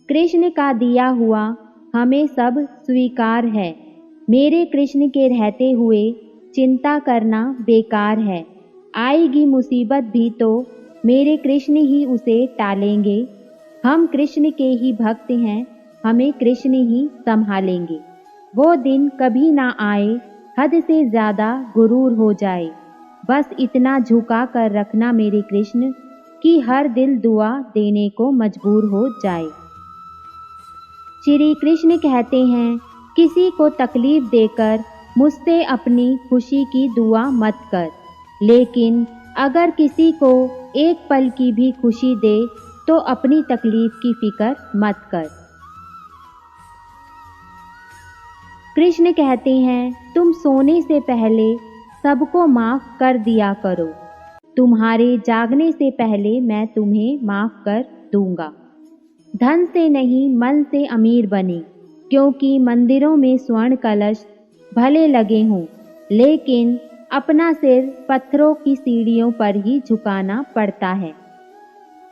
कृष्ण का दिया हुआ हमें सब स्वीकार है। मेरे कृष्ण के रहते हुए चिंता करना बेकार है। आएगी मुसीबत भी तो मेरे कृष्ण ही उसे टालेंगे। हम कृष्ण के ही भक्त हैं, हमें कृष्ण ही संभालेंगे। वो दिन कभी ना आए हद से ज़्यादा गुरूर हो जाए। बस इतना झुका कर रखना मेरे कृष्ण कि हर दिल दुआ देने को मजबूर हो जाए। श्री कृष्ण कहते हैं, किसी को तकलीफ देकर मुझसे अपनी खुशी की दुआ मत कर, लेकिन अगर किसी को एक पल की भी खुशी दे तो अपनी तकलीफ की फिक्र मत कर। कृष्ण कहते हैं, तुम सोने से पहले सबको माफ़ कर दिया करो। तुम्हारे जागने से पहले मैं तुम्हें माफ़ कर दूंगा। धन से नहीं मन से अमीर बने, क्योंकि मंदिरों में स्वर्ण कलश भले लगे हों, लेकिन अपना सिर पत्थरों की सीढ़ियों पर ही झुकाना पड़ता है।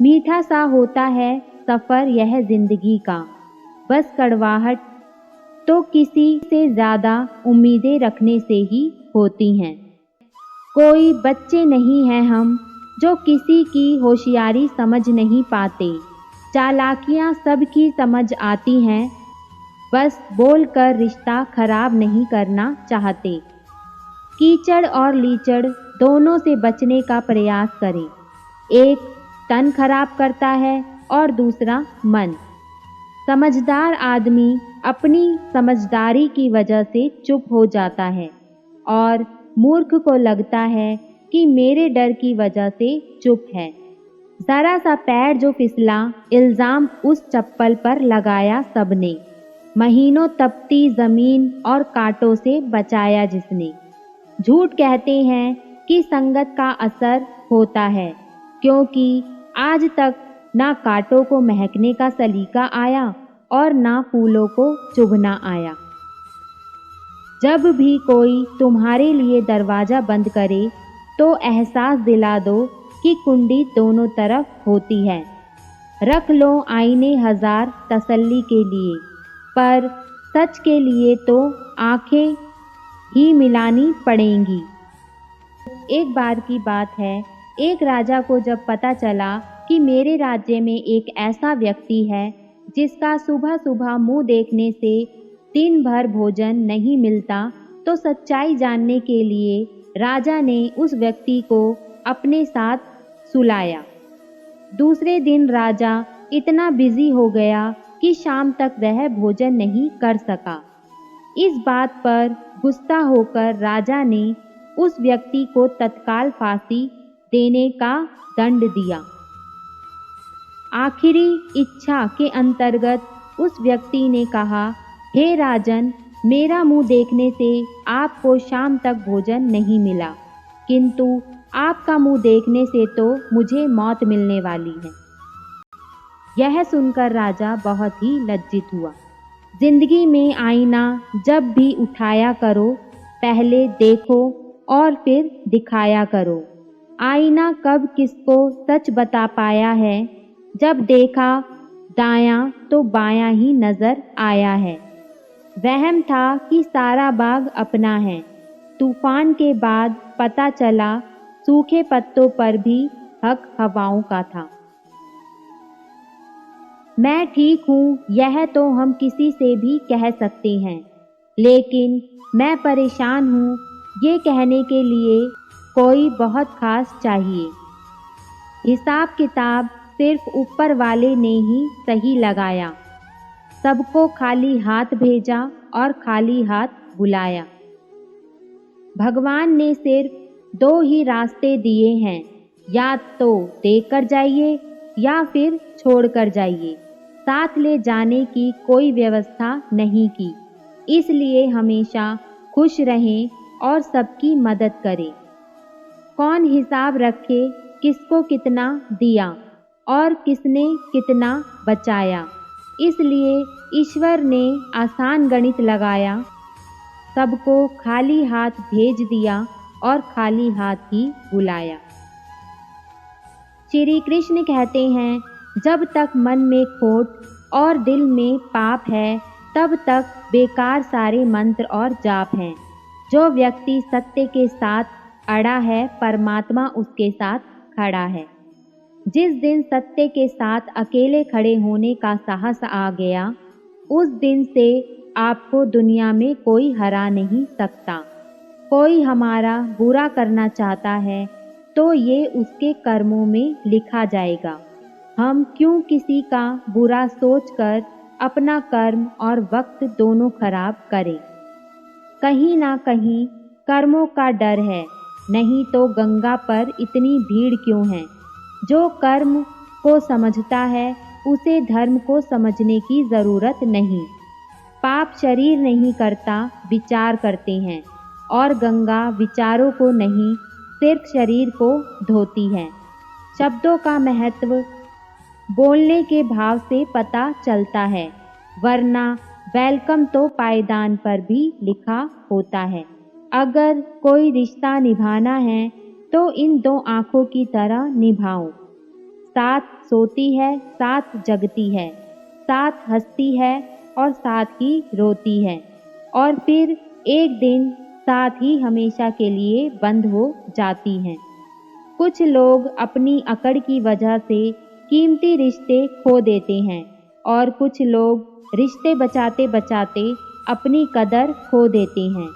मीठा सा होता है सफ़र यह जिंदगी का, बस कड़वाहट तो किसी से ज़्यादा उम्मीदें रखने से ही होती हैं। कोई बच्चे नहीं हैं हम जो किसी की होशियारी समझ नहीं पाते। चालाकियाँ सबकी समझ आती हैं, बस बोलकर रिश्ता खराब नहीं करना चाहते। कीचड़ और लीचड़ दोनों से बचने का प्रयास करें। एक तन खराब करता है और दूसरा मन। समझदार आदमी अपनी समझदारी की वजह से चुप हो जाता है और मूर्ख को लगता है कि मेरे डर की वजह से चुप है। ज़रा सा पैर जो फिसला, इल्ज़ाम उस चप्पल पर लगाया सबने। महीनों तपती ज़मीन और कांटों से बचाया जिसने। झूठ कहते हैं कि संगत का असर होता है, क्योंकि आज तक ना कांटों को महकने का सलीका आया और ना फूलों को चुभना आया। जब भी कोई तुम्हारे लिए दरवाज़ा बंद करे तो एहसास दिला दो कि कुंडी दोनों तरफ होती है। रख लो आईने हजार तसल्ली के लिए, पर सच के लिए तो आंखें ही मिलानी पड़ेंगी। एक बार की बात है, एक राजा को जब पता चला कि मेरे राज्य में एक ऐसा व्यक्ति है जिसका सुबह सुबह मुंह देखने से दिन भर भोजन नहीं मिलता, तो सच्चाई जानने के लिए राजा ने उस व्यक्ति को अपने साथ सुलाया। दूसरे दिन राजा इतना बिजी हो गया कि शाम तक वह भोजन नहीं कर सका। इस बात पर गुस्सा होकर राजा ने उस व्यक्ति को तत्काल फांसी देने का दंड दिया। आखिरी इच्छा के अंतर्गत उस व्यक्ति ने कहा, हे राजन, मेरा मुंह देखने से आपको शाम तक भोजन नहीं मिला, किंतु आपका मुंह देखने से तो मुझे मौत मिलने वाली है। यह सुनकर राजा बहुत ही लज्जित हुआ। जिंदगी में आईना जब भी उठाया करो, पहले देखो और फिर दिखाया करो। आईना कब किसको सच बता पाया है, जब देखा दायां तो बायां ही नजर आया है। वहम था कि सारा बाग अपना है, तूफान के बाद पता चला सूखे पत्तों पर भी हक हवाओं का था। मैं ठीक हूँ यह तो हम किसी से भी कह सकते हैं, लेकिन मैं परेशान हूँ ये कहने के लिए कोई बहुत खास चाहिए। हिसाब किताब सिर्फ ऊपर वाले ने ही सही लगाया। सबको खाली हाथ भेजा और खाली हाथ बुलाया। भगवान ने सिर्फ दो ही रास्ते दिए हैं, या तो देकर जाइए या फिर छोड़ कर जाइए। साथ ले जाने की कोई व्यवस्था नहीं की, इसलिए हमेशा खुश रहें और सबकी मदद करें। कौन हिसाब रखे किसको कितना दिया और किसने कितना बचाया, इसलिए ईश्वर ने आसान गणित लगाया, सबको खाली हाथ भेज दिया और खाली हाथ ही बुलाया। श्री कृष्ण कहते हैं, जब तक मन में खोट और दिल में पाप है, तब तक बेकार सारे मंत्र और जाप हैं। जो व्यक्ति सत्य के साथ अड़ा है, परमात्मा उसके साथ खड़ा है। जिस दिन सत्य के साथ अकेले खड़े होने का साहस आ गया, उस दिन से आपको दुनिया में कोई हरा नहीं सकता। कोई हमारा बुरा करना चाहता है तो ये उसके कर्मों में लिखा जाएगा। हम क्यों किसी का बुरा सोचकर अपना कर्म और वक्त दोनों खराब करें। कहीं ना कहीं कर्मों का डर है, नहीं तो गंगा पर इतनी भीड़ क्यों है। जो कर्म को समझता है उसे धर्म को समझने की ज़रूरत नहीं। पाप शरीर नहीं करता, विचार करते हैं, और गंगा विचारों को नहीं, सिर्फ शरीर को धोती है। शब्दों का महत्व बोलने के भाव से पता चलता है, वरना वेलकम तो पायदान पर भी लिखा होता है। अगर कोई रिश्ता निभाना है तो इन दो आँखों की तरह निभाओ। साथ सोती है, साथ जगती है, साथ हंसती है और साथ ही रोती है, और फिर एक दिन साथ ही हमेशा के लिए बंद हो जाती हैं। कुछ लोग अपनी अकड़ की वजह से कीमती रिश्ते खो देते हैं, और कुछ लोग रिश्ते बचाते बचाते अपनी कदर खो देते हैं।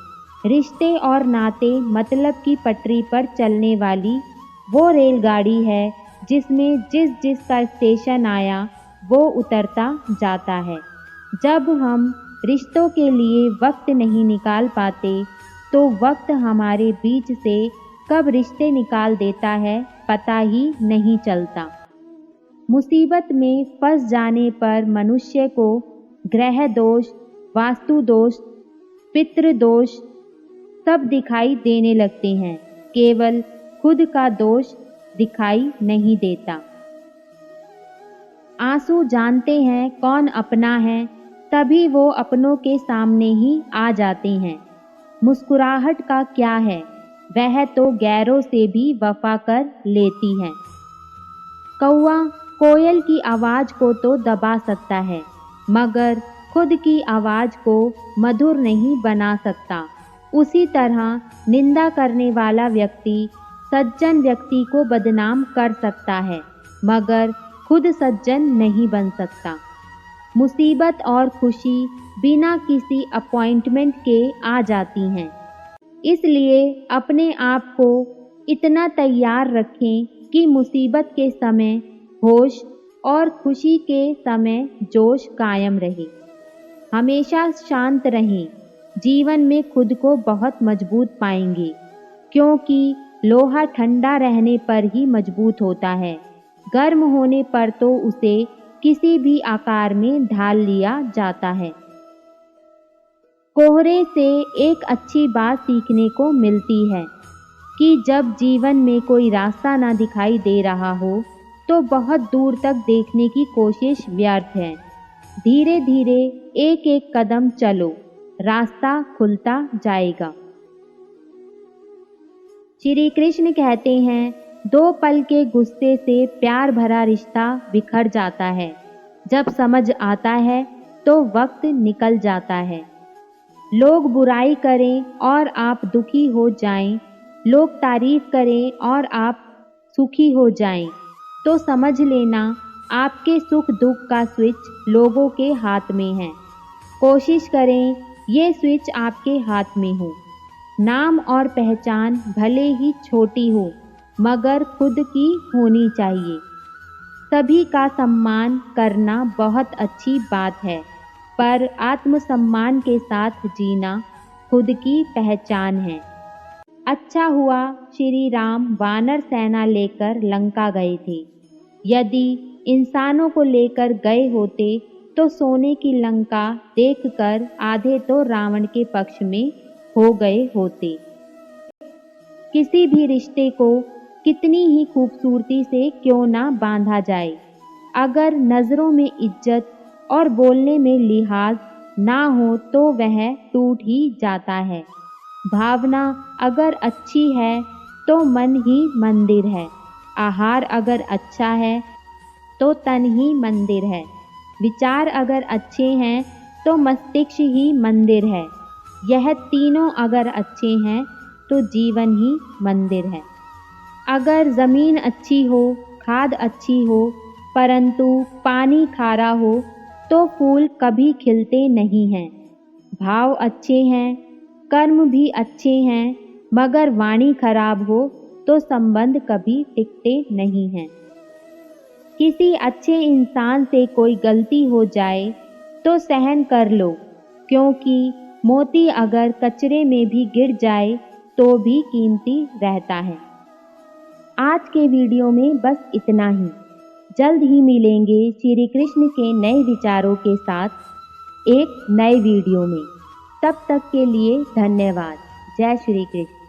रिश्ते और नाते मतलब की पटरी पर चलने वाली वो रेलगाड़ी है जिसमें जिस जिस का स्टेशन आया वो उतरता जाता है। जब हम रिश्तों के लिए वक्त नहीं निकाल पाते तो वक्त हमारे बीच से कब रिश्ते निकाल देता है पता ही नहीं चलता। मुसीबत में फंस जाने पर मनुष्य को ग्रह दोष, वास्तु दोष, पितृ दोष सब दिखाई देने लगते हैं, केवल खुद का दोष दिखाई नहीं देता। आंसू जानते हैं कौन अपना है, तभी वो अपनों के सामने ही आ जाते हैं। मुस्कुराहट का क्या है, वह तो गैरों से भी वफा कर लेती है। कौवा कोयल की आवाज़ को तो दबा सकता है, मगर खुद की आवाज़ को मधुर नहीं बना सकता। उसी तरह निंदा करने वाला व्यक्ति सज्जन व्यक्ति को बदनाम कर सकता है, मगर खुद सज्जन नहीं बन सकता। मुसीबत और खुशी बिना किसी अपॉइंटमेंट के आ जाती हैं, इसलिए अपने आप को इतना तैयार रखें कि मुसीबत के समय होश और खुशी के समय जोश कायम रहे। हमेशा शांत रहें, जीवन में खुद को बहुत मजबूत पाएंगे, क्योंकि लोहा ठंडा रहने पर ही मजबूत होता है, गर्म होने पर तो उसे किसी भी आकार में ढाल लिया जाता है। कोहरे से एक अच्छी बात सीखने को मिलती है कि जब जीवन में कोई रास्ता ना दिखाई दे रहा हो तो बहुत दूर तक देखने की कोशिश व्यर्थ है। धीरे धीरे एक एक कदम चलो, रास्ता खुलता जाएगा। श्री कृष्ण कहते हैं, 2 पल के गुस्से से प्यार भरा रिश्ता बिखर जाता है। जब समझ आता है तो वक्त निकल जाता है। लोग बुराई करें और आप दुखी हो जाएं, लोग तारीफ करें और आप सुखी हो जाएं, तो समझ लेना आपके सुख दुख का स्विच लोगों के हाथ में है। कोशिश करें ये स्विच आपके हाथ में हो। नाम और पहचान भले ही छोटी हो, मगर खुद की होनी चाहिए। सभी का सम्मान करना बहुत अच्छी बात है, पर आत्मसम्मान के साथ जीना खुद की पहचान है। अच्छा हुआ श्री राम वानर सेना लेकर लंका गए थे। यदि इंसानों को लेकर गए होते तो सोने की लंका देखकर आधे तो रावण के पक्ष में हो गए होते। किसी भी रिश्ते को कितनी ही खूबसूरती से क्यों ना बांधा जाए, अगर नज़रों में इज्जत और बोलने में लिहाज ना हो तो वह टूट ही जाता है। भावना अगर अच्छी है तो मन ही मंदिर है। आहार अगर अच्छा है तो तन ही मंदिर है। विचार अगर अच्छे हैं तो मस्तिष्क ही मंदिर है। यह तीनों अगर अच्छे हैं तो जीवन ही मंदिर है। अगर ज़मीन अच्छी हो, खाद अच्छी हो, परंतु पानी खारा हो तो फूल कभी खिलते नहीं हैं। भाव अच्छे हैं, कर्म भी अच्छे हैं, मगर वाणी खराब हो तो संबंध कभी टिकते नहीं हैं। किसी अच्छे इंसान से कोई गलती हो जाए तो सहन कर लो, क्योंकि मोती अगर कचरे में भी गिर जाए तो भी कीमती रहता है। आज के वीडियो में बस इतना ही। जल्द ही मिलेंगे श्री कृष्ण के नए विचारों के साथ एक नए वीडियो में। तब तक के लिए धन्यवाद। जय श्री कृष्ण।